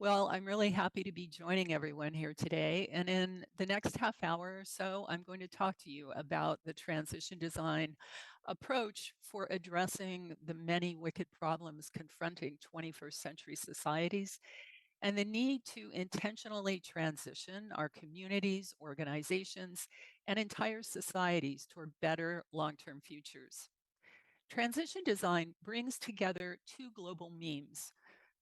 Well, I'm really happy to be joining everyone here today. And in the next half hour or so, I'm going to talk to you about the transition design approach for addressing the many wicked problems confronting 21st century societies and the need to intentionally transition our communities, organizations, and entire societies toward better long term futures. Transition design brings together two global memes.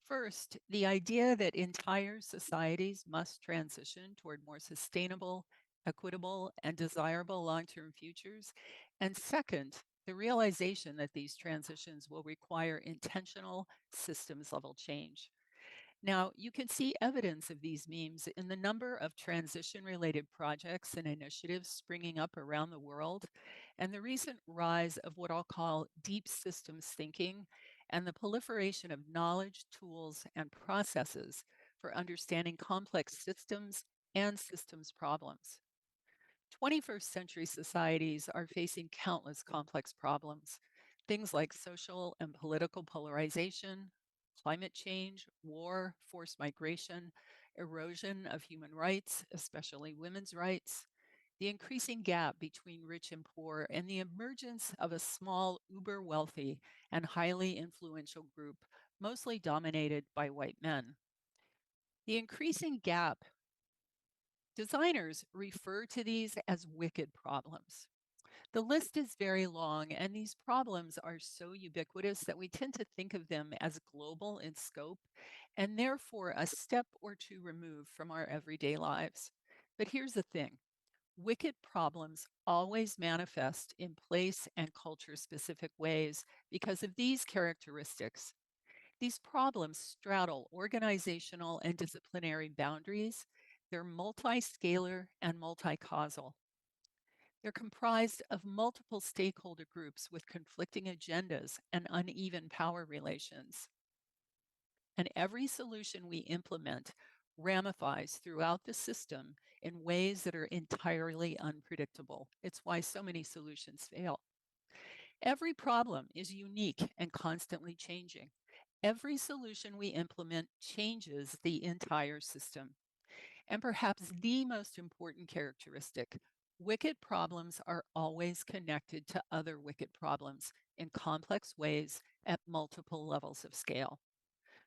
First, the idea that entire societies must transition toward more sustainable, equitable, and desirable long term futures. And second, the realization that these transitions will require intentional systems level change. Now, you can see evidence of these memes in the number of transition related projects and initiatives springing up around the world, and the recent rise of what I'll call deep systems thinking and the proliferation of knowledge, tools, and processes for understanding complex systems and systems problems. 21st century societies are facing countless complex problems, things like social and political polarization, climate change, war, forced migration, erosion of human rights, especially women's rights, the increasing gap between rich and poor, and the emergence of a small, uber wealthy and highly influential group, mostly dominated by white men. The increasing gap, designers refer to these as wicked problems. The list is very long, and these problems are so ubiquitous that we tend to think of them as global in scope and therefore a step or two removed from our everyday lives. But here's the thing: wicked problems always manifest in place and culture specific ways because of these characteristics. These problems straddle organizational and disciplinary boundaries. They're multi-scalar and multi-causal. They're comprised of multiple stakeholder groups with conflicting agendas and uneven power relations. And every solution we implement ramifies throughout the system in ways that are entirely unpredictable. It's why so many solutions fail. Every problem is unique and constantly changing. Every solution we implement changes the entire system. And perhaps the most important characteristic: wicked problems are always connected to other wicked problems in complex ways at multiple levels of scale.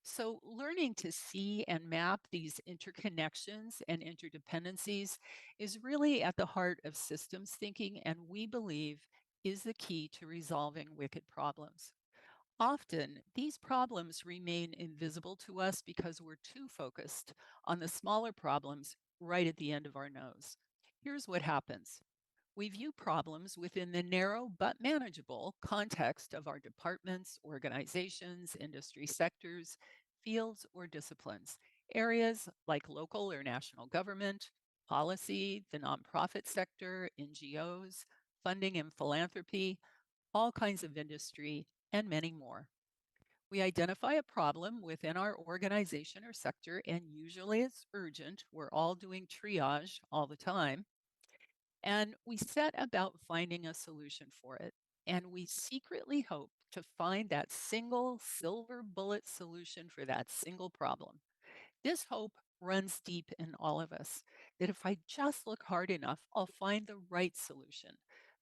So, learning to see and map these interconnections and interdependencies is really at the heart of systems thinking, and we believe is the key to resolving wicked problems. Often, these problems remain invisible to us because we're too focused on the smaller problems right at the end of our nose. Here's what happens: we view problems within the narrow but manageable context of our departments, organizations, industry sectors, fields, or disciplines. Areas like local or national government, policy, the nonprofit sector, NGOs, funding and philanthropy, all kinds of industry, and many more. We identify a problem within our organization or sector, and usually it's urgent. We're all doing triage all the time. And we set about finding a solution for it. And we secretly hope to find that single silver bullet solution for that single problem. This hope runs deep in all of us, that if I just look hard enough, I'll find the right solution.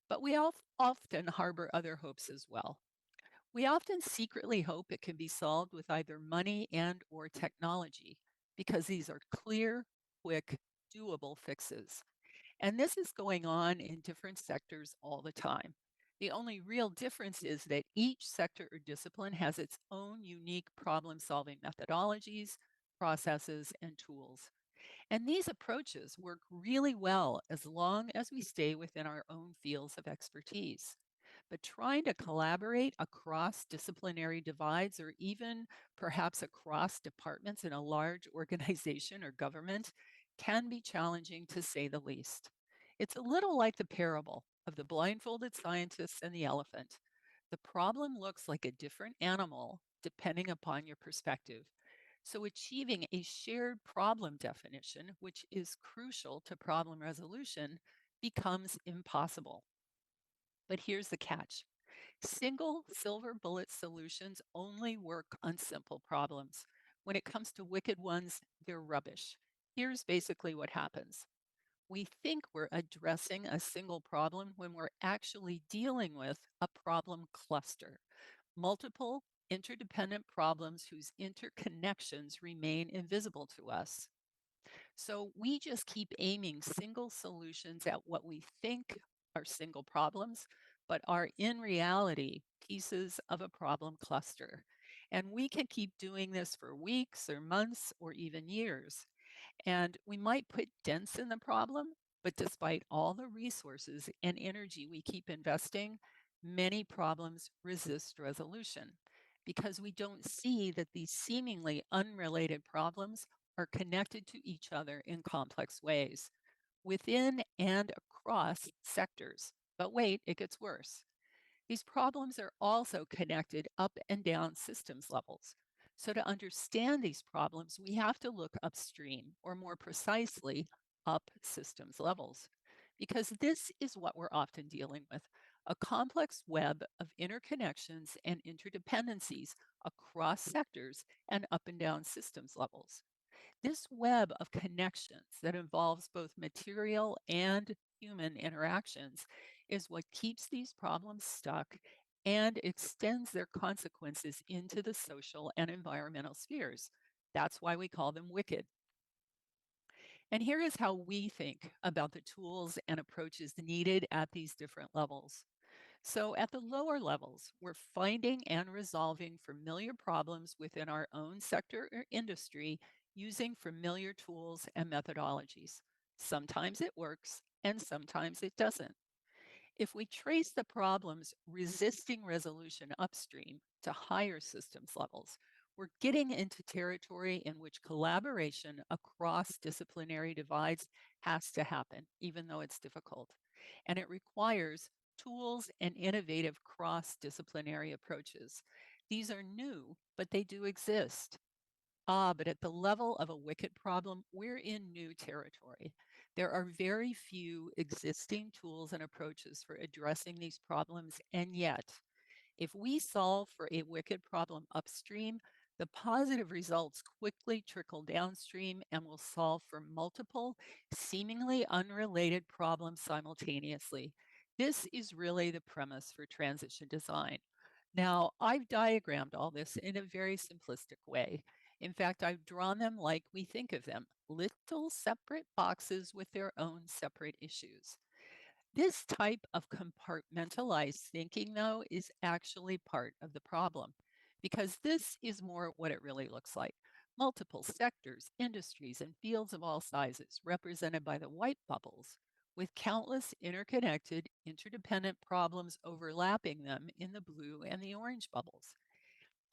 But we often harbor other hopes as well. We often secretly hope it can be solved with either money and or technology because these are clear, quick, doable fixes. And this is going on in different sectors all the time. The only real difference is that each sector or discipline has its own unique problem solving methodologies, processes, and tools. And these approaches work really well as long as we stay within our own fields of expertise. But trying to collaborate across disciplinary divides or even perhaps across departments in a large organization or government can be challenging to say the least. It's a little like the parable of the blindfolded scientist and the elephant. The problem looks like a different animal depending upon your perspective. So, achieving a shared problem definition, which is crucial to problem resolution, becomes impossible. But here's the catch: single silver bullet solutions only work on simple problems. when it comes to wicked ones, they're rubbish. Here's basically what happens. We think we're addressing a single problem when we're actually dealing with a problem cluster, multiple interdependent problems whose interconnections remain invisible to us. So we just keep aiming single solutions at what we think are single problems, but are in reality pieces of a problem cluster. And we can keep doing this for weeks or months or even years. And we might put dents in the problem, but despite all the resources and energy we keep investing, many problems resist resolution because we don't see that these seemingly unrelated problems are connected to each other in complex ways within and across sectors. But wait, it gets worse. These problems are also connected up and down systems levels. So to understand these problems, we have to look upstream, or more precisely, up systems levels, because this is what we're often dealing with, a complex web of interconnections and interdependencies across sectors and up and down systems levels. This web of connections that involves both material and human interactions is what keeps these problems stuck and extends their consequences into the social and environmental spheres. That's why we call them wicked. And here is how we think about the tools and approaches needed at these different levels. So, at the lower levels, we're finding and resolving familiar problems within our own sector or industry using familiar tools and methodologies. Sometimes it works, and sometimes it doesn't. If we trace the problems resisting resolution upstream to higher systems levels, we're getting into territory in which collaboration across disciplinary divides has to happen, even though it's difficult. And it requires tools and innovative cross disciplinary approaches. These are new, but they do exist. But at the level of a wicked problem, we're in new territory. There are very few existing tools and approaches for addressing these problems, and yet, if we solve for a wicked problem upstream, the positive results quickly trickle downstream and will solve for multiple, seemingly unrelated problems simultaneously. This is really the premise for transition design. Now, I've diagrammed all this in a very simplistic way. In fact, I've drawn them like we think of them, little separate boxes with their own separate issues. This type of compartmentalized thinking, though, is actually part of the problem because this is more what it really looks like. Multiple sectors, industries, and fields of all sizes represented by the white bubbles, with countless interconnected, interdependent problems overlapping them in the blue and the orange bubbles.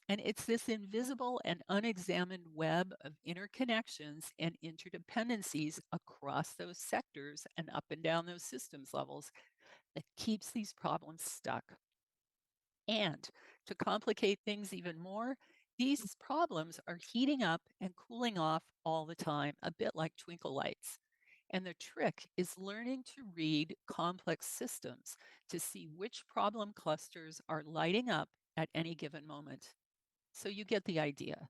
And it's this invisible and unexamined web of interconnections and interdependencies across those sectors and up and down those systems levels that keeps these problems stuck. And to complicate things even more, these problems are heating up and cooling off all the time, a bit like twinkle lights. And the trick is learning to read complex systems to see which problem clusters are lighting up at any given moment. So you get the idea.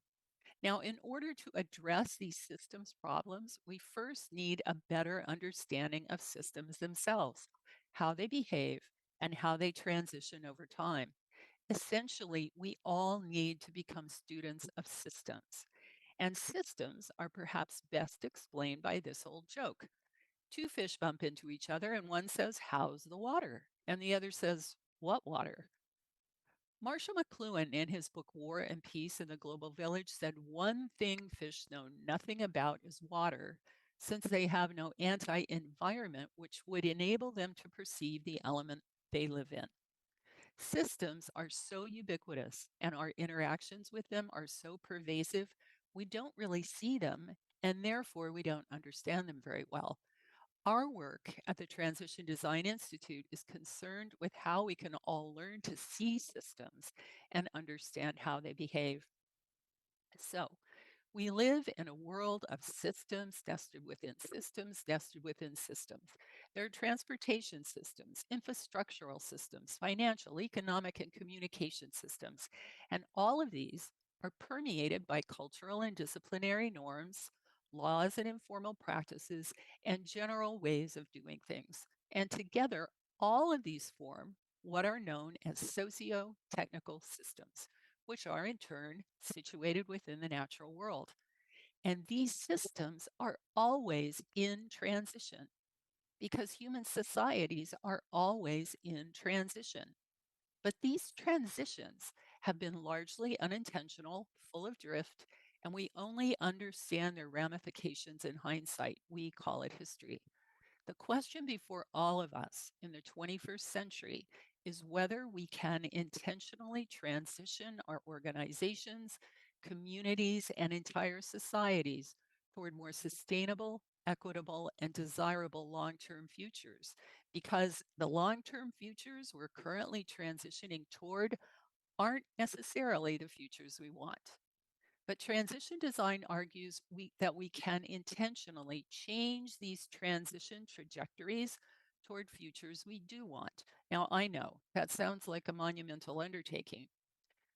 Now, in order to address these systems problems, we first need a better understanding of systems themselves, how they behave, and how they transition over time. Essentially, we all need to become students of systems. And systems are perhaps best explained by this old joke. Two fish bump into each other, and one says, "How's the water?" And the other says, "What water?" Marshall McLuhan, in his book War and Peace in the Global Village, said one thing fish know nothing about is water, since they have no anti environment which would enable them to perceive the element they live in. Systems are so ubiquitous and our interactions with them are so pervasive, we don't really see them, and therefore we don't understand them very well. Our work at the Transition Design Institute is concerned with how we can all learn to see systems and understand how they behave. So, we live in a world of systems nested within systems, nested within systems. There are transportation systems, infrastructural systems, financial, economic, and communication systems. And all of these are permeated by cultural and disciplinary norms, laws and informal practices, and general ways of doing things. And together, all of these form what are known as socio-technical systems, which are in turn situated within the natural world. And these systems are always in transition because human societies are always in transition. But these transitions have been largely unintentional, full of drift, and we only understand their ramifications in hindsight. We call it history. The question before all of us in the 21st century is whether we can intentionally transition our organizations, communities, and entire societies toward more sustainable, equitable, and desirable long-term futures. Because the long-term futures we're currently transitioning toward aren't necessarily the futures we want. But transition design argues that we can intentionally change these transition trajectories toward futures we do want. Now, I know that sounds like a monumental undertaking,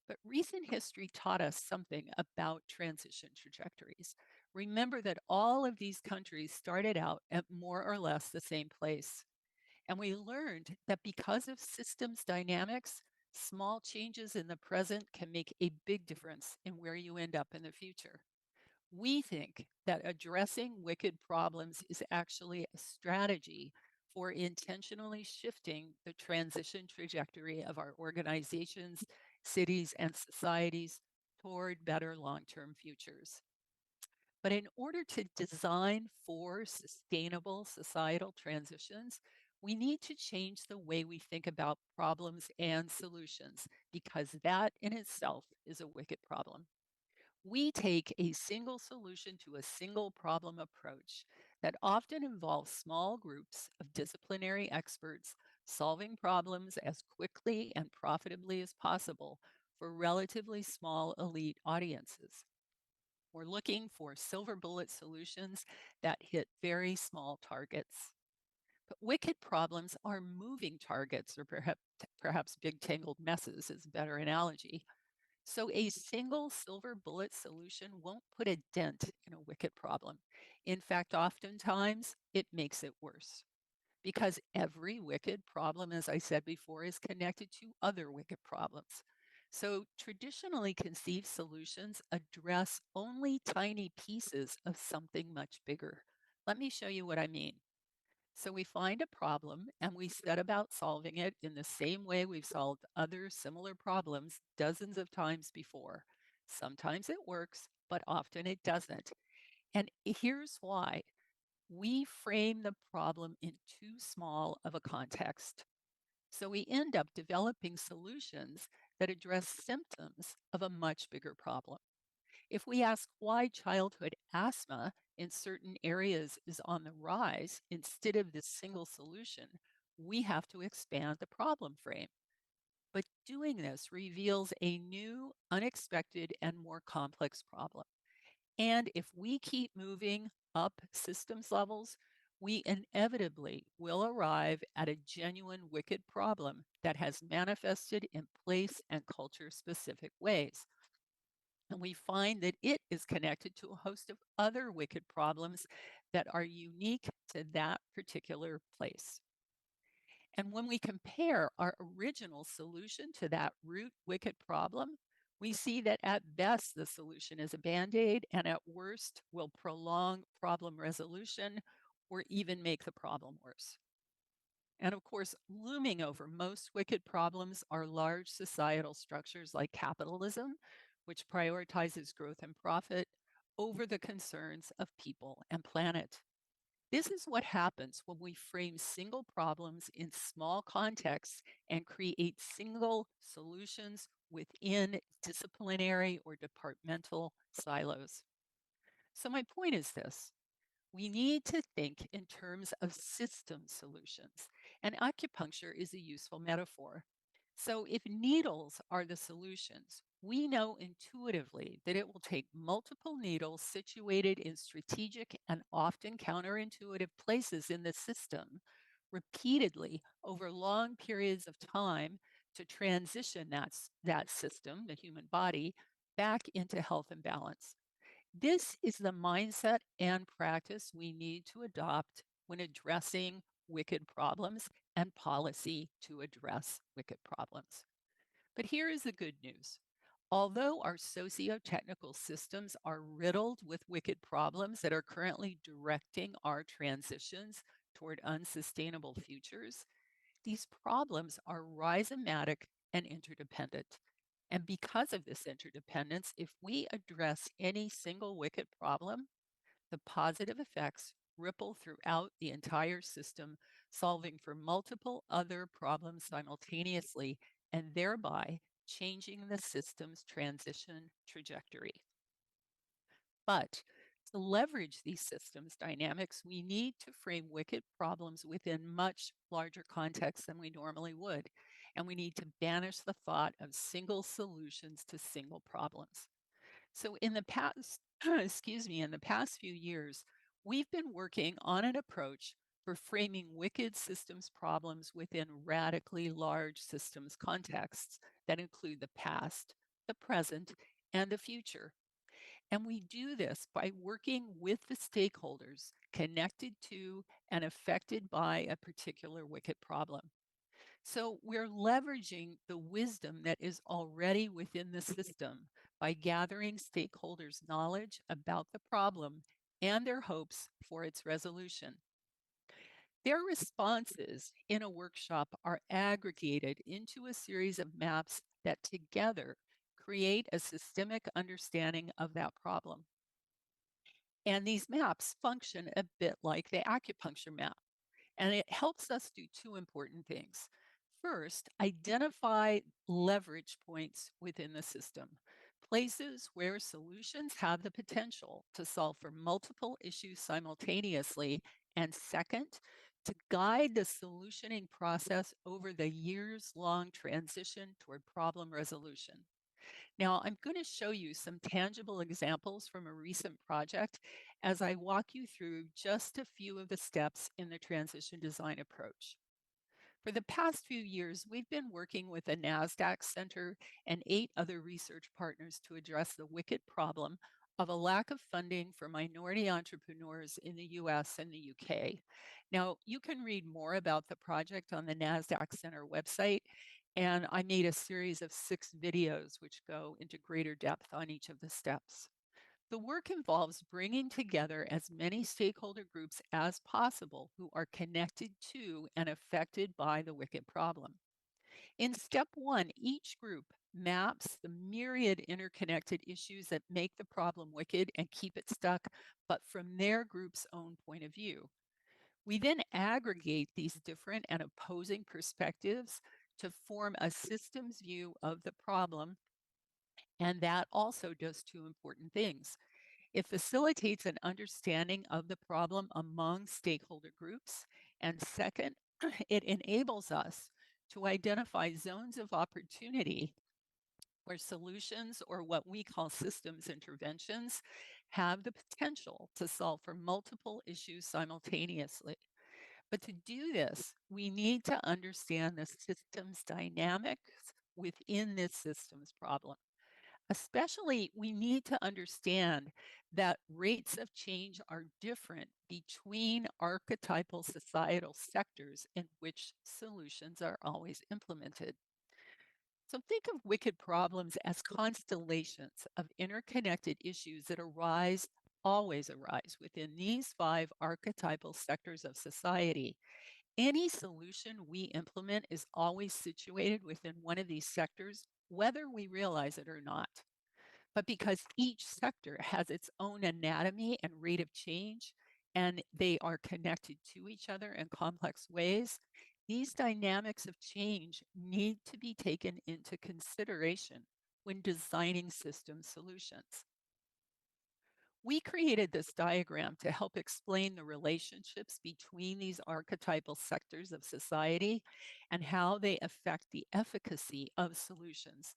but recent history taught us something about transition trajectories. Remember that all of these countries started out at more or less the same place. And we learned that because of systems dynamics, small changes in the present can make a big difference in where you end up in the future. We think that addressing wicked problems is actually a strategy for intentionally shifting the transition trajectory of our organizations, cities, and societies toward better long term futures. But in order to design for sustainable societal transitions, we need to change the way we think about problems and solutions, because that in itself is a wicked problem. We take a single solution to a single problem approach that often involves small groups of disciplinary experts solving problems as quickly and profitably as possible for relatively small elite audiences. We're looking for silver bullet solutions that hit very small targets. But wicked problems are moving targets, or perhaps big tangled messes is a better analogy. So a single silver bullet solution won't put a dent in a wicked problem. In fact, oftentimes it makes it worse because every wicked problem, as I said before, is connected to other wicked problems. So traditionally conceived solutions address only tiny pieces of something much bigger. Let me show you what I mean. So we find a problem and we set about solving it in the same way we've solved other similar problems dozens of times before. Sometimes it works, but often it doesn't. And here's why. We frame the problem in too small of a context. So we end up developing solutions that address symptoms of a much bigger problem. If we ask why childhood asthma in certain areas is on the rise instead of this single solution, we have to expand the problem frame. But doing this reveals a new, unexpected, and more complex problem. And if we keep moving up systems levels, we inevitably will arrive at a genuine wicked problem that has manifested in place and culture specific ways. And we find that it is connected to a host of other wicked problems that are unique to that particular place. And when we compare our original solution to that root wicked problem, we see that at best the solution is a band aid, and at worst will prolong problem resolution or even make the problem worse. And of course, looming over most wicked problems are large societal structures like capitalism, which prioritizes growth and profit over the concerns of people and planet. This is what happens when we frame single problems in small contexts and create single solutions within disciplinary or departmental silos. So, my point is this: we need to think in terms of system solutions, and acupuncture is a useful metaphor. So, if needles are the solutions, we know intuitively that it will take multiple needles situated in strategic and often counterintuitive places in the system repeatedly over long periods of time to transition that system, the human body, back into health and balance. This is the mindset and practice we need to adopt when addressing wicked problems and policy to address wicked problems. But here is the good news. Although our socio-technical systems are riddled with wicked problems that are currently directing our transitions toward unsustainable futures, these problems are rhizomatic and interdependent. And because of this interdependence, if we address any single wicked problem, the positive effects ripple throughout the entire system, solving for multiple other problems simultaneously and thereby changing the system's transition trajectory. But to leverage these systems dynamics, we need to frame wicked problems within much larger contexts than we normally would. And we need to banish the thought of single solutions to single problems. So in the past, in the past few years, we've been working on an approach for framing wicked systems problems within radically large systems contexts that include the past, the present, and the future. And we do this by working with the stakeholders connected to and affected by a particular wicked problem. So we're leveraging the wisdom that is already within the system by gathering stakeholders' knowledge about the problem and their hopes for its resolution. Their responses in a workshop are aggregated into a series of maps that together create a systemic understanding of that problem. And these maps function a bit like the acupuncture map. And it helps us do two important things. First, identify leverage points within the system, places where solutions have the potential to solve for multiple issues simultaneously. And second, to guide the solutioning process over the years-long transition toward problem resolution. Now, I'm going to show you some tangible examples from a recent project as I walk you through just a few of the steps in the transition design approach. For the past few years, we've been working with the NASDAQ Center and 8 other research partners to address the wicked problem of a lack of funding for minority entrepreneurs in the US and the UK. Now, you can read more about the project on the NASDAQ Center website, and I made a series of 6 videos which go into greater depth on each of the steps. The work involves bringing together as many stakeholder groups as possible who are connected to and affected by the wicked problem. In step one, each group maps the myriad interconnected issues that make the problem wicked and keep it stuck, but from their group's own point of view. We then aggregate these different and opposing perspectives to form a systems view of the problem, and that also does two important things. It facilitates an understanding of the problem among stakeholder groups. And second, it enables us to identify zones of opportunity where solutions, or what we call systems interventions, have the potential to solve for multiple issues simultaneously. But to do this, we need to understand the system's dynamics within this systems problem. Especially, we need to understand that rates of change are different between archetypal societal sectors in which solutions are always implemented. So think of wicked problems as constellations of interconnected issues that always arise within these 5 archetypal sectors of society. Any solution we implement is always situated within one of these sectors, whether we realize it or not. But because each sector has its own anatomy and rate of change, and they are connected to each other in complex ways, these dynamics of change need to be taken into consideration when designing system solutions. We created this diagram to help explain the relationships between these archetypal sectors of society and how they affect the efficacy of solutions.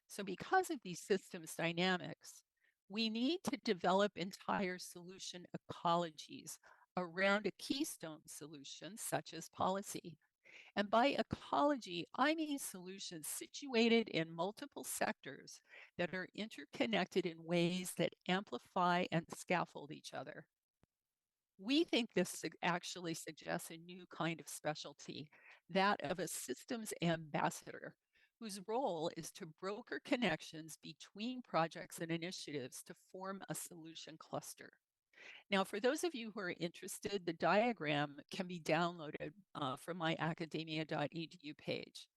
So because of these systems dynamics, we need to develop entire solution ecologies around a keystone solution such as policy. And by ecology, I mean solutions situated in multiple sectors that are interconnected in ways that amplify and scaffold each other. We think this actually suggests a new kind of specialty, that of a systems ambassador, whose role is to broker connections between projects and initiatives to form a solution cluster. Now, for those of you who are interested, the diagram can be downloaded from my academia.edu page.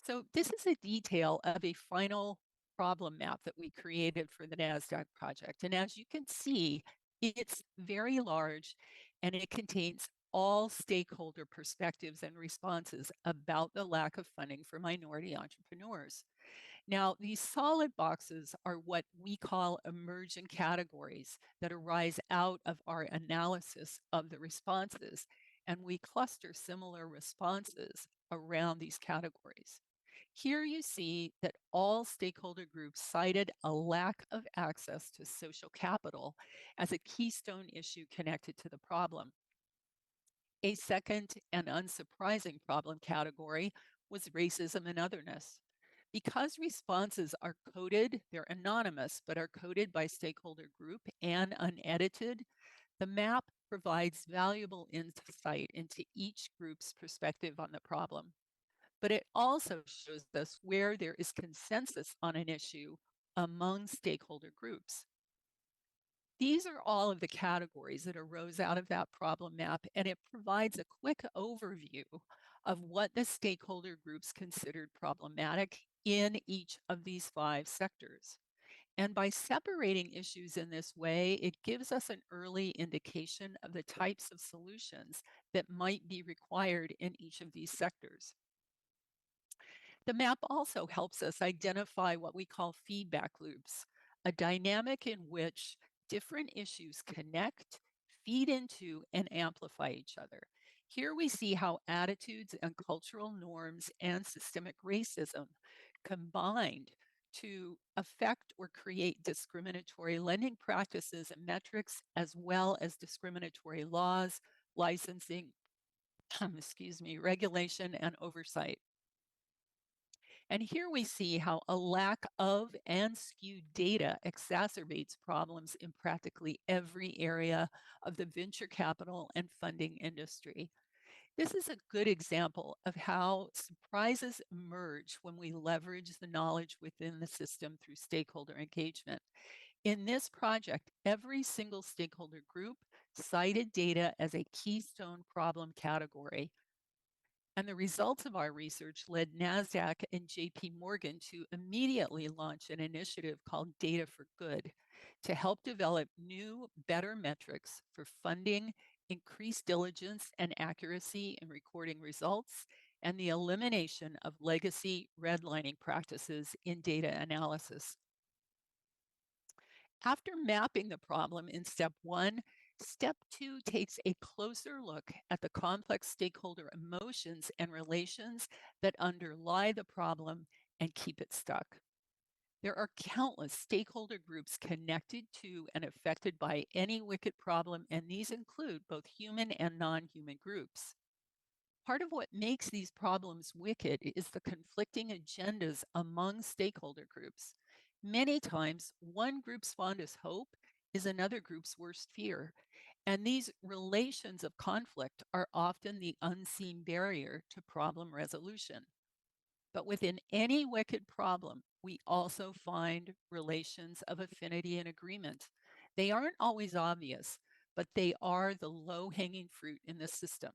So this is a detail of a final problem map that we created for the NASDAQ project. And as you can see, it's very large and it contains all stakeholder perspectives and responses about the lack of funding for minority entrepreneurs. Now, these solid boxes are what we call emergent categories that arise out of our analysis of the responses, and we cluster similar responses around these categories. Here you see that all stakeholder groups cited a lack of access to social capital as a keystone issue connected to the problem. A second and unsurprising problem category was racism and otherness. Because responses are coded, they're anonymous, but are coded by stakeholder group and unedited, the map provides valuable insight into each group's perspective on the problem. But it also shows us where there is consensus on an issue among stakeholder groups. These are all of the categories that arose out of that problem map, and it provides a quick overview of what the stakeholder groups considered problematic in each of these 5 sectors. And by separating issues in this way, it gives us an early indication of the types of solutions that might be required in each of these sectors. The map also helps us identify what we call feedback loops, a dynamic in which different issues connect, feed into, and amplify each other. Here we see how attitudes and cultural norms and systemic racism combined to affect or create discriminatory lending practices and metrics, as well as discriminatory laws, licensing, regulation, and oversight. And here we see how a lack of and skewed data exacerbates problems in practically every area of the venture capital and funding industry. This is a good example of how surprises emerge when we leverage the knowledge within the system through stakeholder engagement. In this project, every single stakeholder group cited data as a keystone problem category. And the results of our research led NASDAQ and JP Morgan to immediately launch an initiative called Data for Good to help develop new, better metrics for funding, increased diligence and accuracy in recording results, and the elimination of legacy redlining practices in data analysis. After mapping the problem in step 1, step 2 takes a closer look at the complex stakeholder emotions and relations that underlie the problem and keep it stuck. There are countless stakeholder groups connected to and affected by any wicked problem, and these include both human and non-human groups. Part of what makes these problems wicked is the conflicting agendas among stakeholder groups. Many times, one group's fondest hope is another group's worst fear, and these relations of conflict are often the unseen barrier to problem resolution. But within any wicked problem, we also find relations of affinity and agreement. They aren't always obvious, but they are the low-hanging fruit in the system.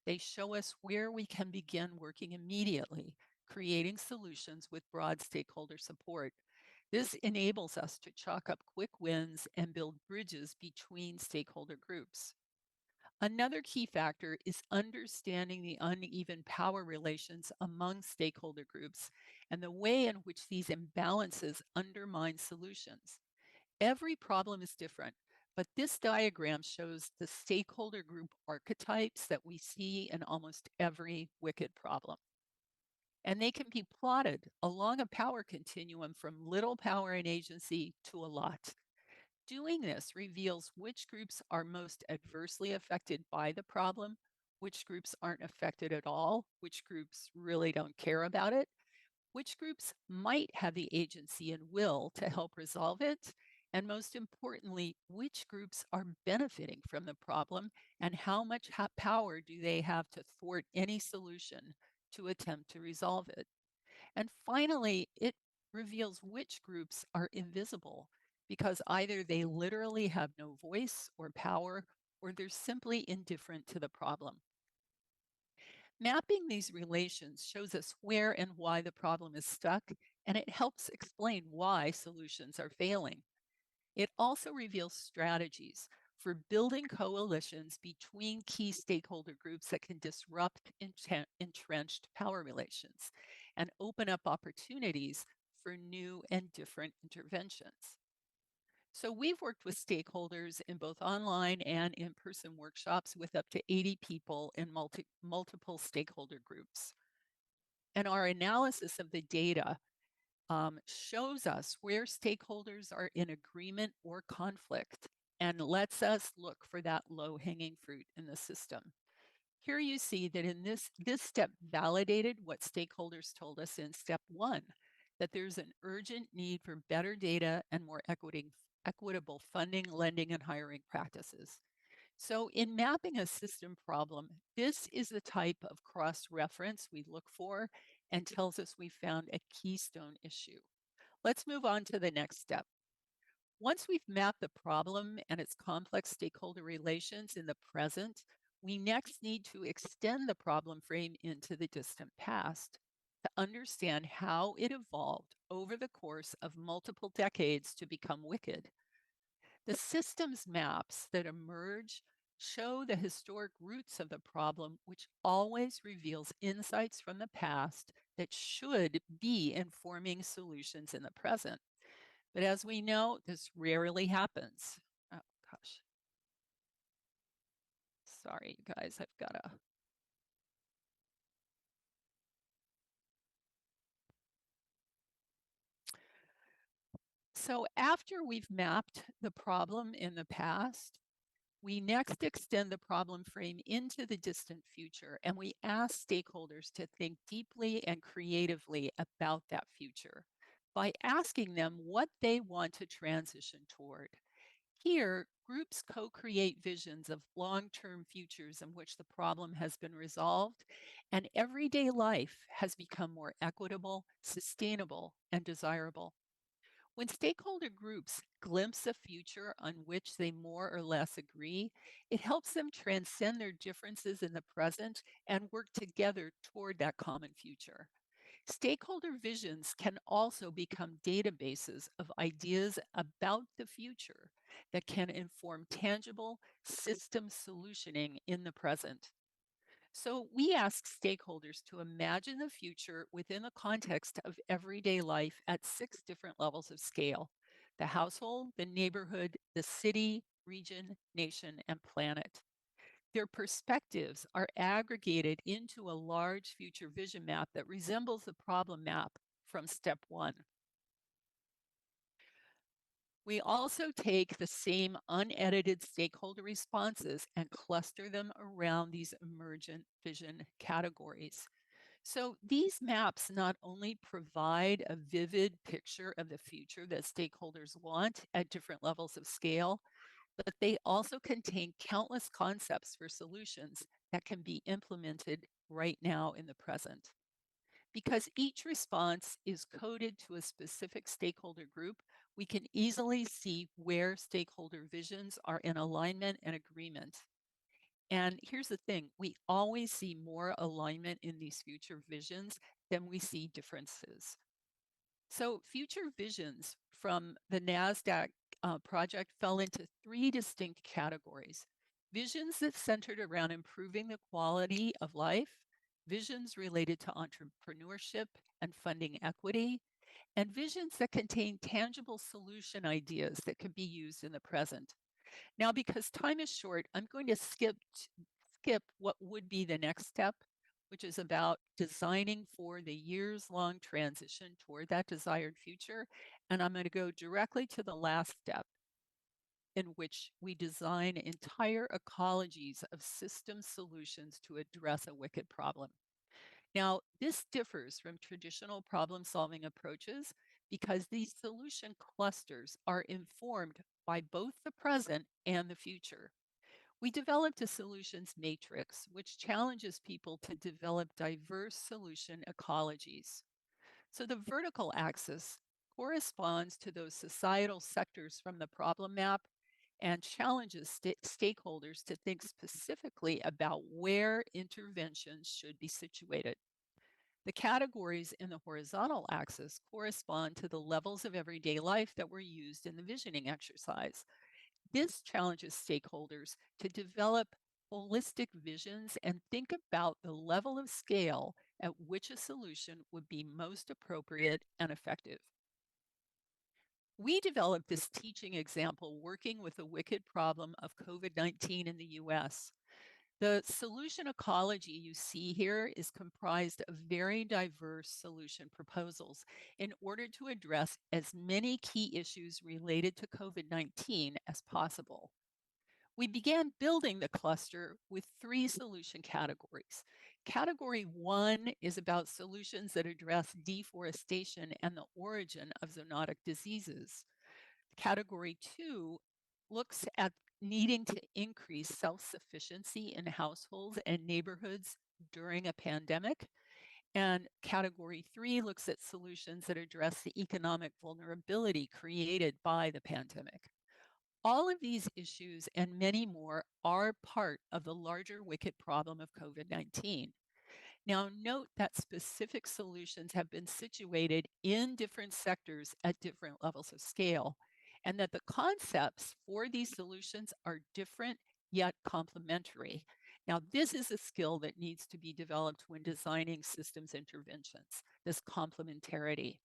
They show us where we can begin working immediately, creating solutions with broad stakeholder support. This enables us to chalk up quick wins and build bridges between stakeholder groups. Another key factor is understanding the uneven power relations among stakeholder groups and the way in which these imbalances undermine solutions. Every problem is different, but this diagram shows the stakeholder group archetypes that we see in almost every wicked problem. And they can be plotted along a power continuum from little power and agency to a lot. Doing this reveals which groups are most adversely affected by the problem, which groups aren't affected at all, which groups really don't care about it, which groups might have the agency and will to help resolve it, and most importantly, which groups are benefiting from the problem and how much power do they have to thwart any solution to attempt to resolve it. And finally, it reveals which groups are invisible because either they literally have no voice or power or they're simply indifferent to the problem. Mapping these relations shows us where and why the problem is stuck, and it helps explain why solutions are failing. It also reveals strategies for building coalitions between key stakeholder groups that can disrupt entrenched power relations and open up opportunities for new and different interventions. So we've worked with stakeholders in both online and in-person workshops with up to 80 people in multiple stakeholder groups. And our analysis of the data shows us where stakeholders are in agreement or conflict and lets us look for that low-hanging fruit in the system. Here you see that in this step validated what stakeholders told us in step 1, that there's an urgent need for better data and more equitable funding, lending, and hiring practices. So in mapping a system problem, this is the type of cross-reference we look for and tells us we found a keystone issue. Let's move on to the next step. Once we've mapped the problem and its complex stakeholder relations in the present, we next need to extend the problem frame into the distant past to understand how it evolved over the course of multiple decades to become wicked. The systems maps that emerge show the historic roots of the problem, which always reveals insights from the past that should be informing solutions in the present. But as we know, this rarely happens. Oh, gosh. Sorry, you guys, I've got to. So after we've mapped the problem in the past, we next extend the problem frame into the distant future, and we ask stakeholders to think deeply and creatively about that future by asking them what they want to transition toward. Here, groups co-create visions of long-term futures in which the problem has been resolved and everyday life has become more equitable, sustainable, and desirable. When stakeholder groups glimpse a future on which they more or less agree, it helps them transcend their differences in the present and work together toward that common future. Stakeholder visions can also become databases of ideas about the future that can inform tangible system solutioning in the present. So we ask stakeholders to imagine the future within the context of everyday life at 6 different levels of scale: the household, the neighborhood, the city, region, nation, and planet. Their perspectives are aggregated into a large future vision map that resembles the problem map from step 1. We also take the same unedited stakeholder responses and cluster them around these emergent vision categories. So these maps not only provide a vivid picture of the future that stakeholders want at different levels of scale, but they also contain countless concepts for solutions that can be implemented right now in the present. Because each response is coded to a specific stakeholder group, we can easily see where stakeholder visions are in alignment and agreement. And here's the thing, we always see more alignment in these future visions than we see differences. So future visions from the NASDAQ project fell into 3 distinct categories: visions that centered around improving the quality of life, visions related to entrepreneurship and funding equity, and visions that contain tangible solution ideas that could be used in the present. Now, because time is short, I'm going to skip what would be the next step, which is about designing for the years-long transition toward that desired future. And I'm going to go directly to the last step, in which we design entire ecologies of system solutions to address a wicked problem. Now, this differs from traditional problem-solving approaches because these solution clusters are informed by both the present and the future. We developed a solutions matrix, which challenges people to develop diverse solution ecologies. So the vertical axis corresponds to those societal sectors from the problem map and challenges stakeholders to think specifically about where interventions should be situated. The categories in the horizontal axis correspond to the levels of everyday life that were used in the visioning exercise. This challenges stakeholders to develop holistic visions and think about the level of scale at which a solution would be most appropriate and effective. We developed this teaching example working with the wicked problem of COVID-19 in the US. The solution ecology you see here is comprised of very diverse solution proposals in order to address as many key issues related to COVID-19 as possible. We began building the cluster with three solution categories. Category 1 is about solutions that address deforestation and the origin of zoonotic diseases. Category 2 looks at needing to increase self-sufficiency in households and neighborhoods during a pandemic. And category 3 looks at solutions that address the economic vulnerability created by the pandemic. All of these issues and many more are part of the larger wicked problem of COVID-19. Now, note that specific solutions have been situated in different sectors at different levels of scale, and that the concepts for these solutions are different yet complementary. Now, this is a skill that needs to be developed when designing systems interventions, this complementarity.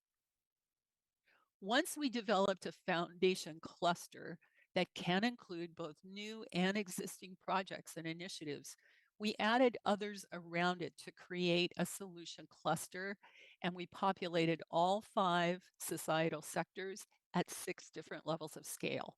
Once we developed a foundation cluster that can include both new and existing projects and initiatives, we added others around it to create a solution cluster, and we populated all 5 societal sectors at 6 different levels of scale.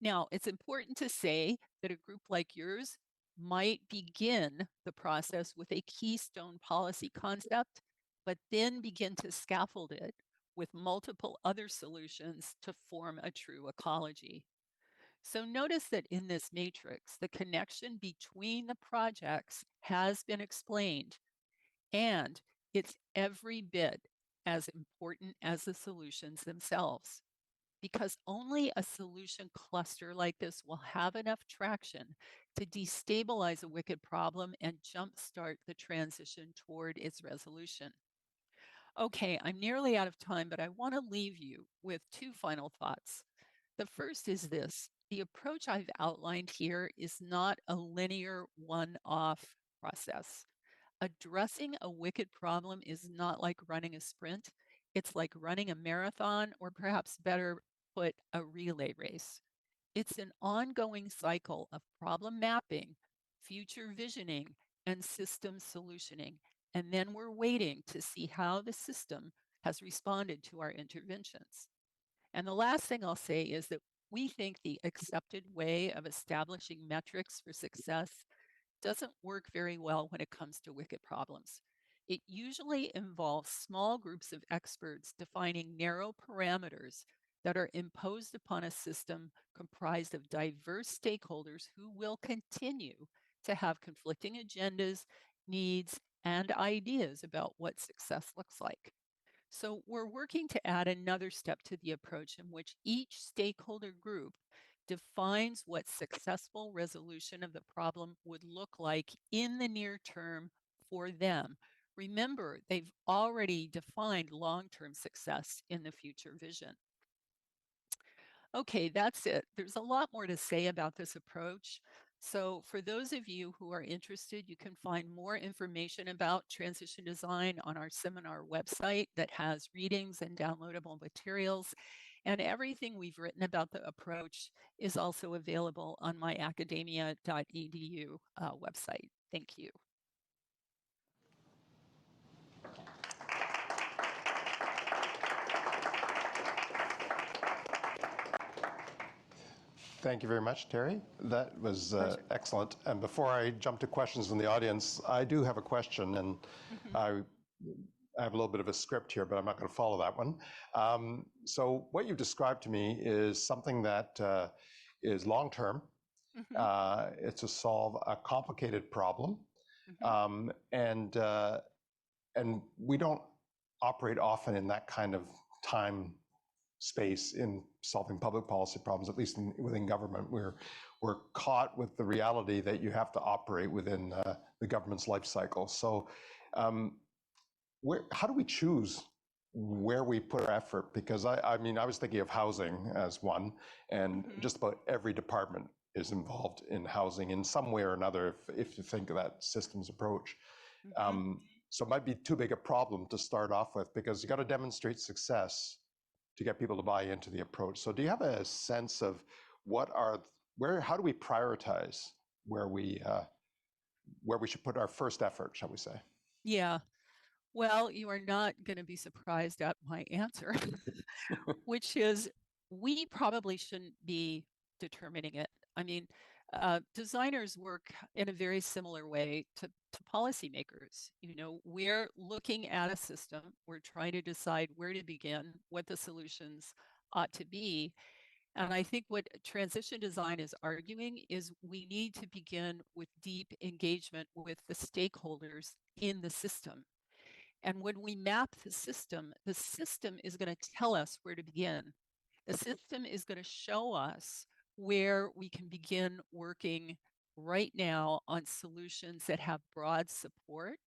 Now, it's important to say that a group like yours might begin the process with a keystone policy concept, but then begin to scaffold it with multiple other solutions to form a true ecology. So notice that in this matrix, the connection between the projects has been explained, and it's every bit as important as the solutions themselves, because only a solution cluster like this will have enough traction to destabilize a wicked problem and jumpstart the transition toward its resolution. Okay, I'm nearly out of time, but I want to leave you with 2 final thoughts. The first is this: the approach I've outlined here is not a linear one-off process. Addressing a wicked problem is not like running a sprint. It's like running a marathon, or perhaps better put, a relay race. It's an ongoing cycle of problem mapping, future visioning, and system solutioning. And then we're waiting to see how the system has responded to our interventions. And the last thing I'll say is that we think the accepted way of establishing metrics for success doesn't work very well when it comes to wicked problems. It usually involves small groups of experts defining narrow parameters that are imposed upon a system comprised of diverse stakeholders who will continue to have conflicting agendas, needs, and ideas about what success looks like. So we're working to add another step to the approach in which each stakeholder group defines what successful resolution of the problem would look like in the near term for them. Remember, they've already defined long-term success in the future vision. Okay, that's it. There's a lot more to say about this approach. So for those of you who are interested, you can find more information about transition design on our seminar website that has readings and downloadable materials. And everything we've written about the approach is also available on my academia.edu website. Thank you. Thank you very much, Terry. That was excellent. And before I jump to questions from the audience, I do have a question, and I have a little bit of a script here, but I'm not going to follow that one. So what you've described to me is something that is long-term. It's to solve a complicated problem. And we don't operate often in that kind of time space in solving public policy problems, at least within government. We're caught with the reality that you have to operate within the government's life cycle. So how do we choose where we put our effort? Because I mean, I was thinking of housing as one, and just about every department is involved in housing in some way or another, if you think of that systems approach. So it might be too big a problem to start off with, because you got to demonstrate success to get people to buy into the approach. So do you have a sense of how do we prioritize where we should put our first effort, shall we say? Yeah. Well, you are not going to be surprised at my answer, which is we probably shouldn't be determining it. I mean, designers work in a very similar way to policymakers. You know, we're looking at a system, we're trying to decide where to begin, what the solutions ought to be. And I think what transition design is arguing is we need to begin with deep engagement with the stakeholders in the system. And when we map the system is going to tell us where to begin. The system is going to show us where we can begin working right now on solutions that have broad support.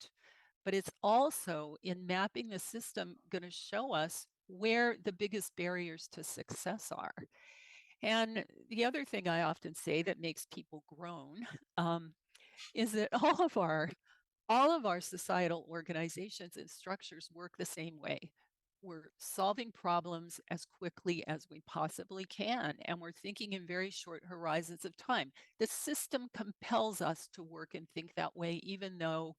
But it's also, in mapping the system, going to show us where the biggest barriers to success are. And the other thing I often say that makes people groan is that all of our societal organizations and structures work the same way. We're solving problems as quickly as we possibly can, and we're thinking in very short horizons of time. The system compels us to work and think that way, even though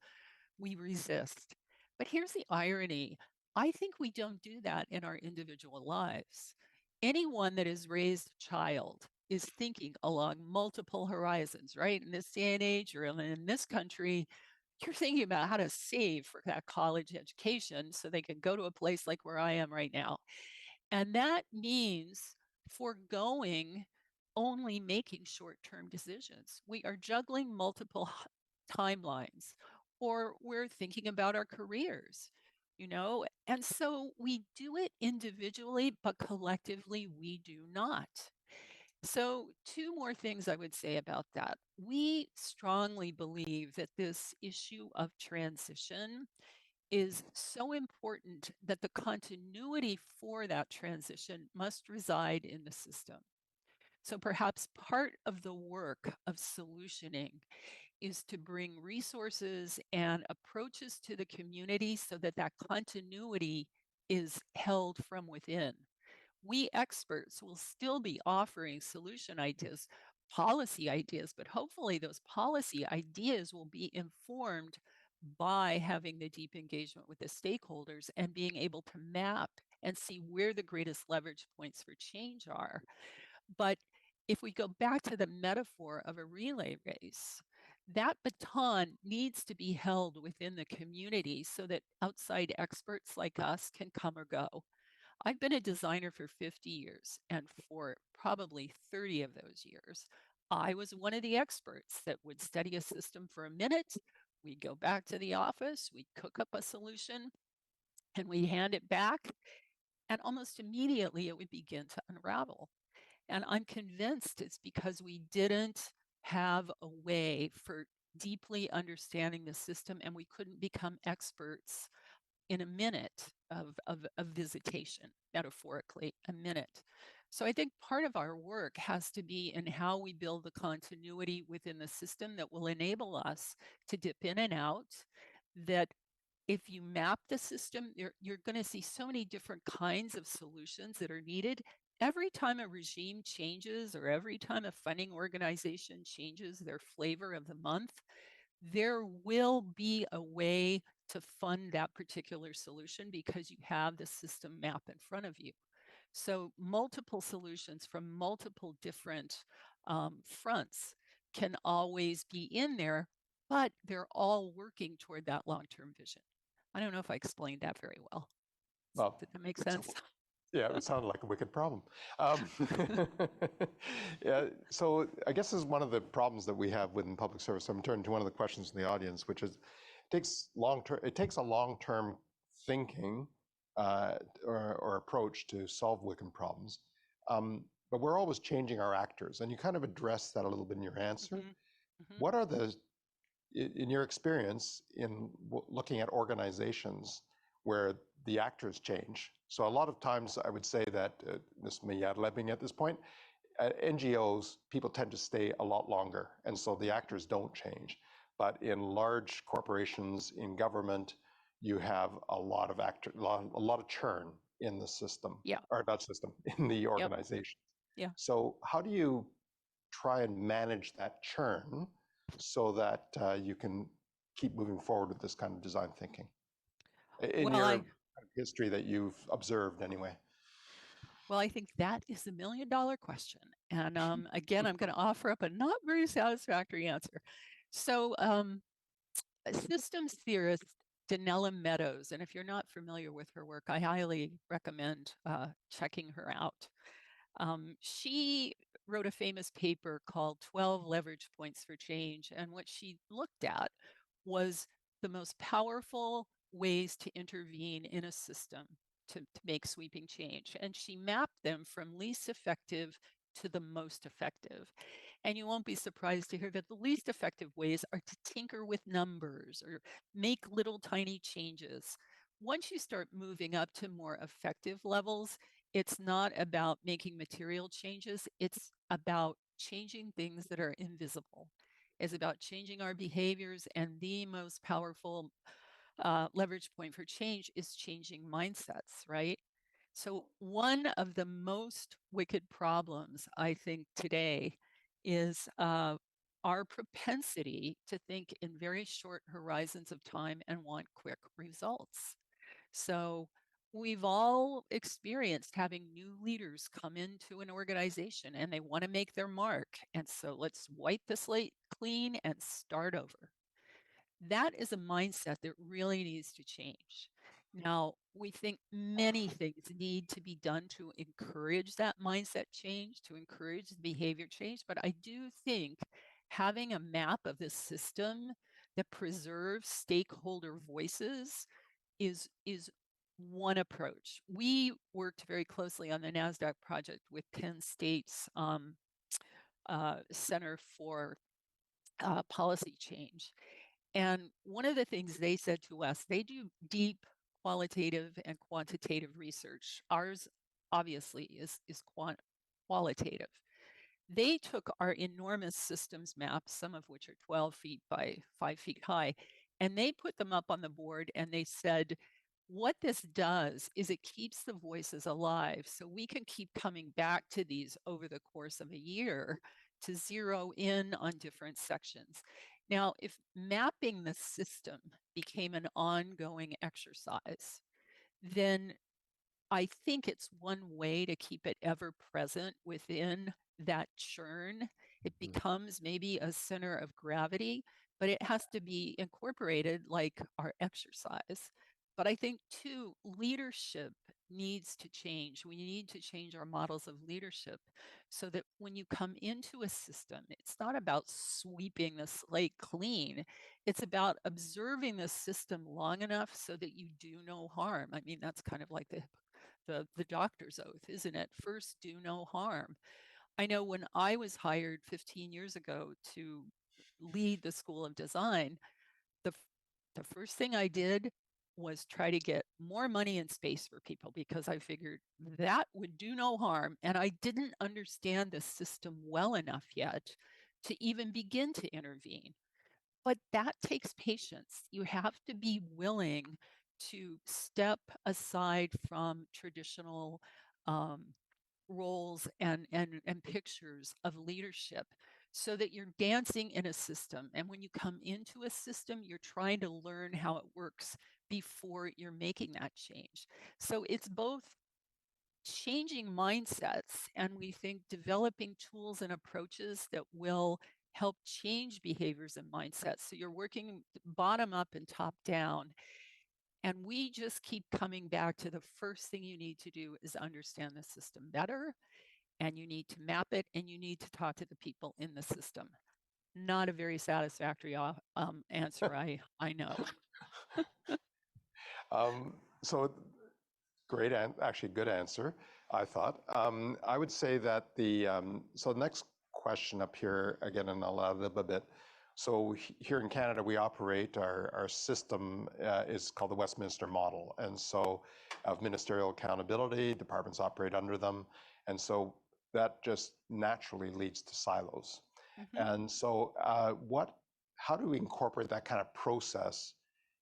we resist. But here's the irony. I think we don't do that in our individual lives. Anyone that has raised a child is thinking along multiple horizons, right? In this day and age, or in this country, you're thinking about how to save for that college education so they can go to a place like where I am right now. And that means foregoing only making short-term decisions. We are juggling multiple timelines, or we're thinking about our careers, you know? And so we do it individually, but collectively we do not. So, two more things I would say about that. We strongly believe that this issue of transition is so important that the continuity for that transition must reside in the system. So, perhaps part of the work of solutioning is to bring resources and approaches to the community so that that continuity is held from within. We experts will still be offering solution ideas, policy ideas, but hopefully those policy ideas will be informed by having the deep engagement with the stakeholders and being able to map and see where the greatest leverage points for change are. But if we go back to the metaphor of a relay race, that baton needs to be held within the community so that outside experts like us can come or go. I've been a designer for 50 years, and for probably 30 of those years, I was one of the experts that would study a system for a minute. We'd go back to the office, we'd cook up a solution, and we'd hand it back. And almost immediately it would begin to unravel. And I'm convinced it's because we didn't have a way for deeply understanding the system, and we couldn't become experts in a minute of visitation, metaphorically, a minute. So I think part of our work has to be in how we build the continuity within the system that will enable us to dip in and out, that if you map the system, you're going to see so many different kinds of solutions that are needed. Every time a regime changes or every time a funding organization changes their flavor of the month, there will be a way to fund that particular solution because you have the system map in front of you. So multiple solutions from multiple different fronts can always be in there, but they're all working toward that long-term vision. I don't know if I explained that very well. Well, Did that make it's, sense? yeah, it sounded like a wicked problem. Um, yeah, so I guess this is one of the problems that we have within public service. I'm turning to one of the questions in the audience, which is it takes a long-term thinking or approach to solve wicked problems. But we're always changing our actors, and you kind of addressed that a little bit in your answer. Mm-hmm. Mm-hmm. What are in your experience in looking at organizations where the actors change? So a lot of times I would say that, this is me ad-libbing at this point, at NGOs, people tend to stay a lot longer, and so the actors don't change. But in large corporations, in government, you have a lot of churn in the system, Yeah. or not system, in the Yep. organization. Yeah. So how do you try and manage that churn so that you can keep moving forward with this kind of design thinking? In Well, your history that you've observed anyway. I think that is the million-dollar question. And again, I'm going to offer up a not very satisfactory answer. So systems theorist Danella Meadows, and if you're not familiar with her work, I highly recommend checking her out. She wrote a famous paper called 12 Leverage Points for Change. And what she looked at was the most powerful ways to intervene in a system to make sweeping change. And she mapped them from least effective to the most effective. And you won't be surprised to hear that the least effective ways are to tinker with numbers or make little tiny changes. Once you start moving up to more effective levels, it's not about making material changes. It's about changing things that are invisible. It's about changing our behaviors. And the most powerful leverage point for change is changing mindsets, right? So, one of the most wicked problems, I think, today is our propensity to think in very short horizons of time and want quick results. So, we've all experienced having new leaders come into an organization and they want to make their mark. And so, let's wipe the slate clean and start over. That is a mindset that really needs to change. Now, we think many things need to be done to encourage that mindset change, to encourage the behavior change. But I do think having a map of the system that preserves stakeholder voices is one approach. We worked very closely on the NASDAQ project with Penn State's Center for Policy Change. And one of the things they said to us, they do deep qualitative and quantitative research. Ours obviously is qualitative. They took our enormous systems maps, some of which are 12 feet by 5 feet high, and they put them up on the board and they said, what this does is it keeps the voices alive. So we can keep coming back to these over the course of a year to zero in on different sections. Now, if mapping the system became an ongoing exercise, then I think it's one way to keep it ever present within that churn. It becomes maybe a center of gravity, but it has to be incorporated like our exercise. But I think too, leadership needs to change. We need to change our models of leadership so that when you come into a system, it's not about sweeping the slate clean. It's about observing the system long enough so that you do no harm. I mean, that's kind of like the doctor's oath, isn't it? First, do no harm. I know when I was hired 15 years ago to lead the School of Design, the, the first thing I did was try to get more money and space for people because I figured that would do no harm. And I didn't understand the system well enough yet to even begin to intervene. But that takes patience. You have to be willing to step aside from traditional um, roles and pictures of leadership so that you're dancing in a system. And when you come into a system, you're trying to learn how it works before you're making that change. So it's both changing mindsets, and we think developing tools and approaches that will help change behaviors and mindsets. So you're working bottom up and top down. And we just keep coming back to the first thing you need to do is understand the system better, and you need to map it, and you need to talk to the people in the system. Not a very satisfactory answer, I know. So great, actually good answer, I thought. I would say that so the next question up here, again, and I'll add a little bit. So here in Canada, we operate, our system is called the Westminster model. And so of ministerial accountability, departments operate under them. And so that just naturally leads to silos. Mm-hmm. And so how do we incorporate that kind of process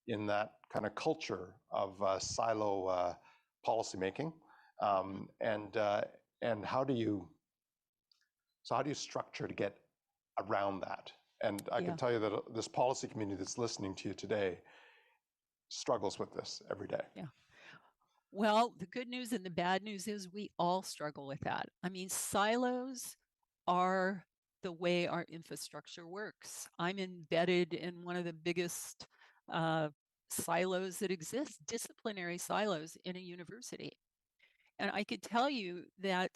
in that kind of culture of silo policymaking, and how do you structure to get around that? And I can tell you that this policy community that's listening to you today struggles with this every day. Yeah. Well, the good news and the bad news is we all struggle with that. I mean, silos are the way our infrastructure works. I'm embedded in one of the biggest silos that exist, disciplinary silos in a university. And I could tell you that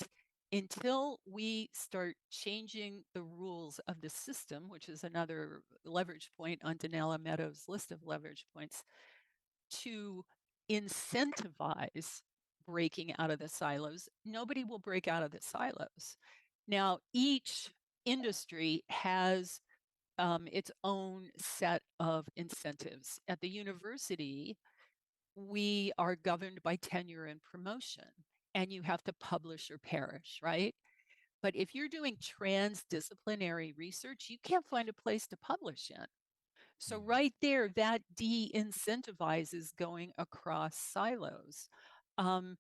until we start changing the rules of the system, which is another leverage point on Donella Meadows' list of leverage points, to incentivize breaking out of the silos, nobody will break out of the silos. Now, each industry has its own set of incentives. At the university, we are governed by tenure and promotion, and you have to publish or perish, right? But if you're doing transdisciplinary research, you can't find a place to publish in. So right there, that de-incentivizes going across silos. Um,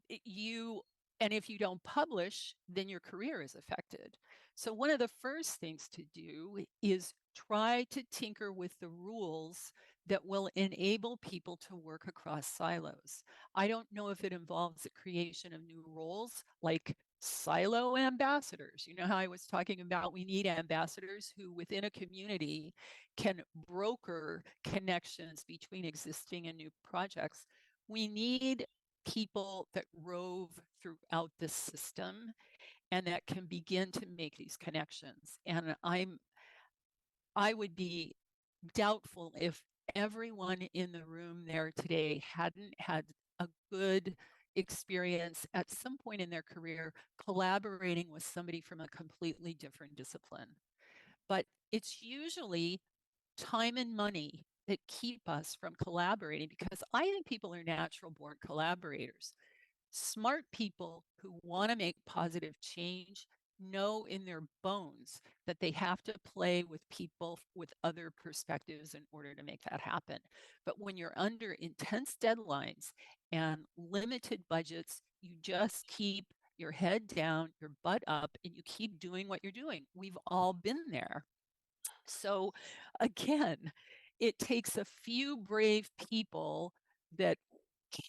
you and if you don't publish, then your career is affected. So one of the first things to do is try to tinker with the rules that will enable people to work across silos. I don't know if it involves the creation of new roles like silo ambassadors. You know how I was talking about we need ambassadors who within a community can broker connections between existing and new projects. We need people that rove throughout the system and that can begin to make these connections. And I would be doubtful if everyone in the room there today hadn't had a good experience at some point in their career collaborating with somebody from a completely different discipline. But it's usually time and money that keep us from collaborating because I think people are natural born collaborators. Smart people who want to make positive change know in their bones that they have to play with people with other perspectives in order to make that happen. But when you're under intense deadlines and limited budgets, you just keep your head down, your butt up, and you keep doing what you're doing. We've all been there. So again, it takes a few brave people that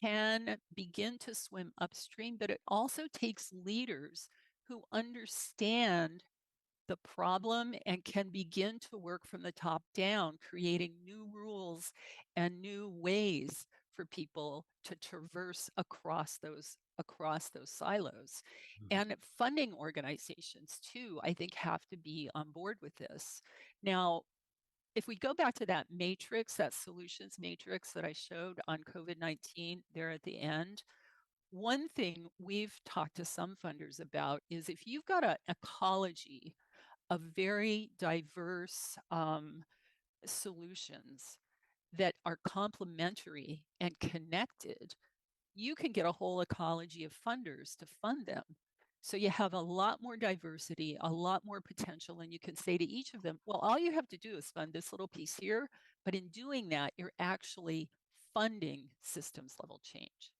can begin to swim upstream, but it also takes leaders who understand the problem and can begin to work from the top down, creating new rules and new ways for people to traverse across those silos. And funding organizations too, I think, have to be on board with this. Now, if we go back to that matrix, that solutions matrix that I showed on COVID-19 there at the end, one thing we've talked to some funders about is if you've got an ecology of very diverse solutions that are complementary and connected, you can get a whole ecology of funders to fund them. So you have a lot more diversity, a lot more potential, and you can say to each of them, well, all you have to do is fund this little piece here. But in doing that, you're actually funding systems level change.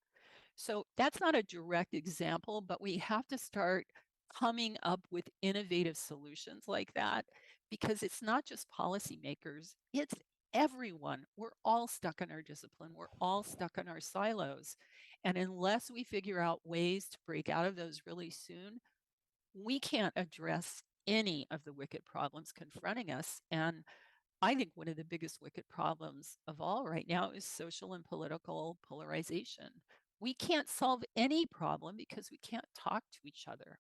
So that's not a direct example, but we have to start coming up with innovative solutions like that because it's not just policymakers, it's everyone. We're all stuck in our discipline. We're all stuck in our silos. And unless we figure out ways to break out of those really soon, we can't address any of the wicked problems confronting us. And I think one of the biggest wicked problems of all right now is social and political polarization. We can't solve any problem because we can't talk to each other.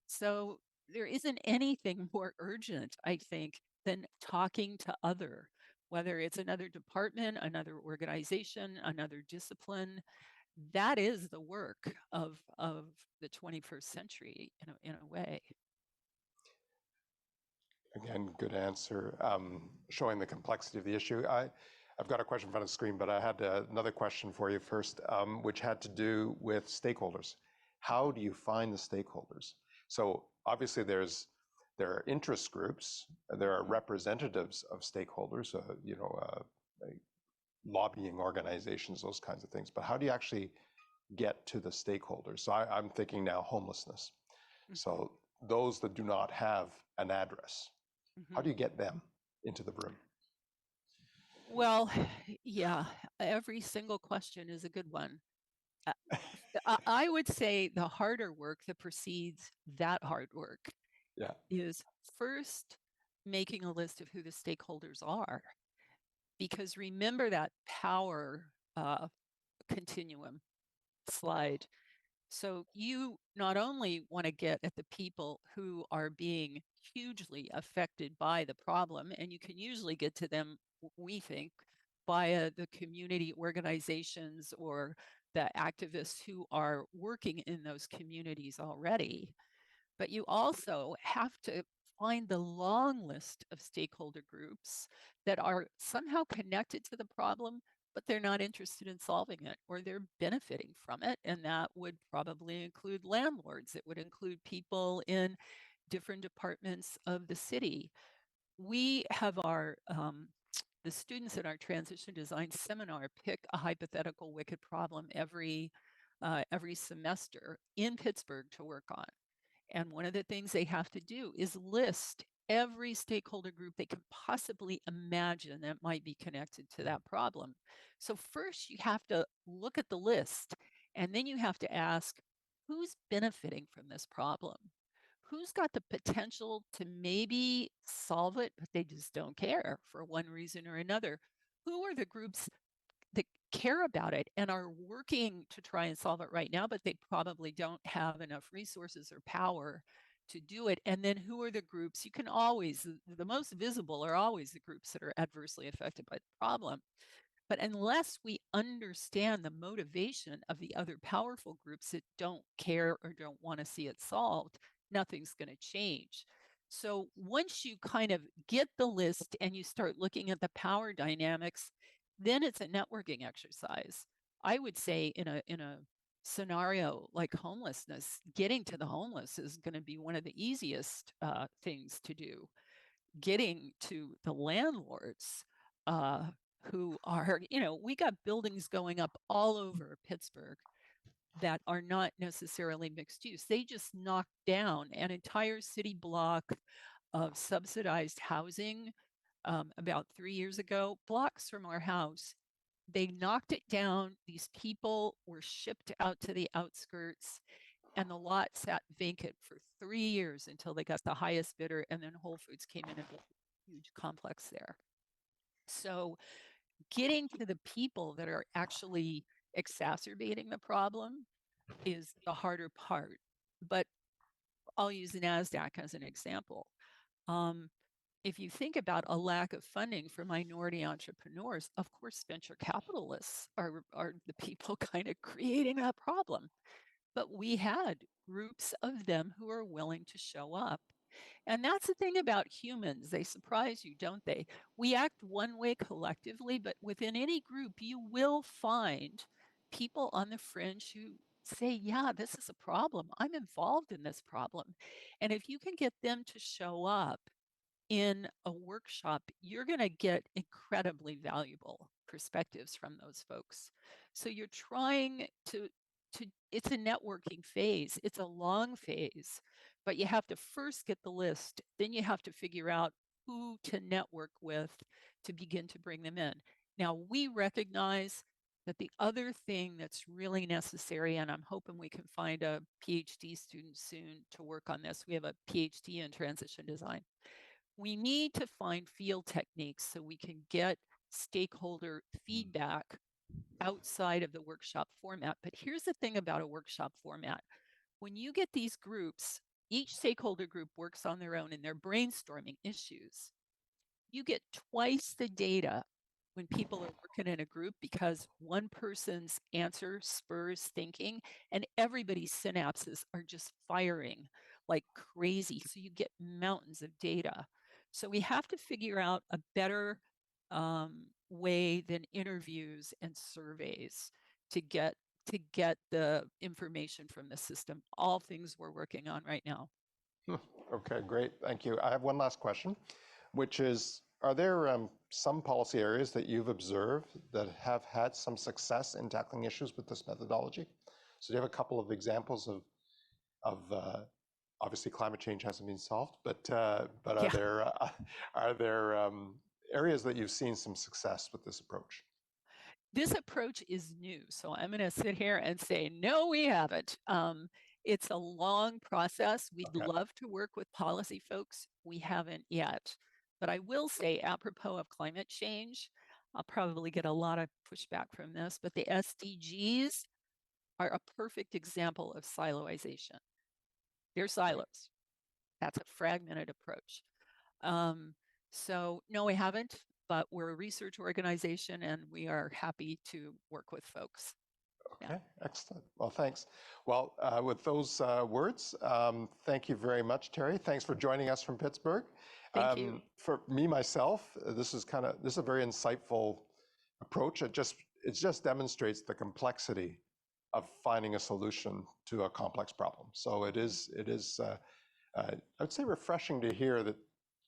So there isn't anything more urgent, I think, than talking to other, whether it's another department, another organization, another discipline. That is the work of the 21st century in a way. Again, good answer. Showing the complexity of the issue. I've got a question in front of the screen, but I had another question for you first, which had to do with stakeholders. How do you find the stakeholders? So obviously there are interest groups, there are representatives of stakeholders, lobbying organizations, those kinds of things. But how do you actually get to the stakeholders? So I'm thinking now homelessness. So those that do not have an address, how do you get them into the room? Well, yeah, every single question is a good one. I would say the harder work that precedes that hard work is first making a list of who the stakeholders are. Because remember that power continuum slide. So you not only want to get at the people who are being hugely affected by the problem, and you can usually get to them, we think, via the community organizations or the activists who are working in those communities already. But you also have to find the long list of stakeholder groups that are somehow connected to the problem, but they're not interested in solving it or they're benefiting from it. And that would probably include landlords. It would include people in different departments of the city. We have the students in our transition design seminar pick a hypothetical wicked problem every semester in Pittsburgh to work on. And one of the things they have to do is list every stakeholder group they can possibly imagine that might be connected to that problem. So first you have to look at the list, and then you have to ask, who's benefiting from this problem? Who's got the potential to maybe solve it, but they just don't care for one reason or another? Who are the groups that care about it and are working to try and solve it right now, but they probably don't have enough resources or power to do it? And then who are the groups? You can always, the most visible are always the groups that are adversely affected by the problem. But unless we understand the motivation of the other powerful groups that don't care or don't want to see it solved, nothing's going to change. So once you kind of get the list and you start looking at the power dynamics, then it's a networking exercise. I would say in a scenario like homelessness, getting to the homeless is going to be one of the easiest things to do. Getting to the landlords who are, we got buildings going up all over Pittsburgh that are not necessarily mixed use. They just knocked down an entire city block of subsidized housing about 3 years ago, blocks from our house. They knocked it down. These people were shipped out to the outskirts, and the lot sat vacant for 3 years until they got the highest bidder, and then Whole Foods came in and built a huge complex there. So getting to the people that are actually exacerbating the problem is the harder part. But I'll use NASDAQ as an example. If you think about a lack of funding for minority entrepreneurs, of course, venture capitalists are the people kind of creating that problem. But we had groups of them who are willing to show up. And that's the thing about humans. They surprise you, don't they? We act one way collectively, but within any group, you will find people on the fringe who say, yeah, this is a problem. I'm involved in this problem. And if you can get them to show up in a workshop, you're going to get incredibly valuable perspectives from those folks. So you're trying to it's a networking phase. It's a long phase, but you have to first get the list. Then you have to figure out who to network with to begin to bring them in. Now, we recognize But the other thing that's really necessary, and I'm hoping we can find a PhD student soon to work on this. We have a PhD in transition design. We need to find field techniques so we can get stakeholder feedback outside of the workshop format. But here's the thing about a workshop format. When you get these groups, each stakeholder group works on their own and they're brainstorming issues. You get twice the data when people are working in a group because one person's answer spurs thinking and everybody's synapses are just firing like crazy. So you get mountains of data. So we have to figure out a better way than interviews and surveys to get the information from the system. All things we're working on right now. Okay, great. Thank you. I have one last question, which is, are there some policy areas that you've observed that have had some success in tackling issues with this methodology? So do you have a couple of examples of obviously climate change hasn't been solved, but are there areas that you've seen some success with this approach? This approach is new, so I'm going to sit here and say, no, we haven't. It's a long process. We'd love to work with policy folks. We haven't yet. But I will say, apropos of climate change, I'll probably get a lot of pushback from this, but the SDGs are a perfect example of siloization. They're silos. That's a fragmented approach. So no, we haven't, but we're a research organization and we are happy to work with folks. Okay, excellent. Well, thanks. Well, with those words, thank you very much, Terry. Thanks for joining us from Pittsburgh. Thank you. For me, myself, this is a very insightful approach. It just demonstrates the complexity of finding a solution to a complex problem. So it is I would say refreshing to hear that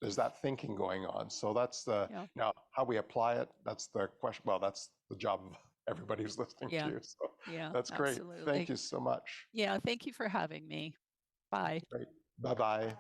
there's that thinking going on. So that's now how we apply it. That's the question. Well, that's the job of everybody who's listening to you. So that's great. Absolutely. Thank you so much. Yeah, thank you for having me. Bye. Great. Bye-bye.